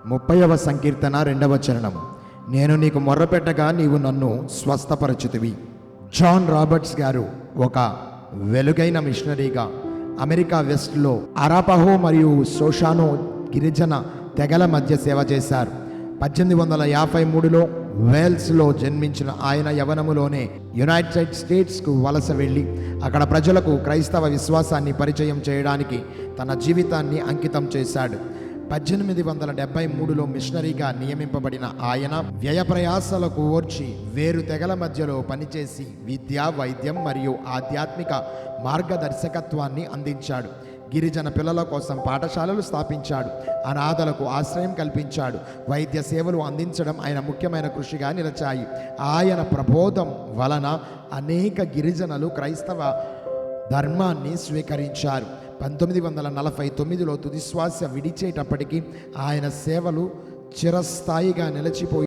30వ సంకీర్తన 2వ చరణము. నేను నీకు మొర్రపెట్టగా నీవు నన్ను స్వస్థపరచుతివి. జాన్ రాబర్ట్స్ గారు ఒక వెలుగైన మిషనరీగా అమెరికా వెస్ట్లో అరాపహో మరియు సోషానో గిరిజన తెగల మధ్య సేవ చేశారు. 1853లో వేల్స్లో జన్మించిన ఆయన యవనములోనే యునైటెడ్ స్టేట్స్కు వలస వెళ్ళి అక్కడ ప్రజలకు క్రైస్తవ విశ్వాసాన్ని పరిచయం చేయడానికి తన జీవితాన్ని అంకితం చేశాడు. 1873లో మిషనరీగా నియమింపబడిన ఆయన వ్యయ ప్రయాసాలకు ఓర్చి వేరు తెగల మధ్యలో పనిచేసి విద్య, వైద్యం మరియు ఆధ్యాత్మిక మార్గదర్శకత్వాన్ని అందించాడు. గిరిజన పిల్లల కోసం పాఠశాలలు స్థాపించాడు. అనాథలకు ఆశ్రయం కల్పించాడు. వైద్య సేవలు అందించడం ఆయన ముఖ్యమైన కృషిగా నిలిచాయి. ఆయన ప్రబోధం వలన అనేక గిరిజనులు క్రైస్తవ ధర్మాన్ని స్వీకరించారు. 1949లో తుదిశ్వాస విడిచేటప్పటికీ ఆయన సేవలు చిరస్థాయిగా నిలిచిపోయి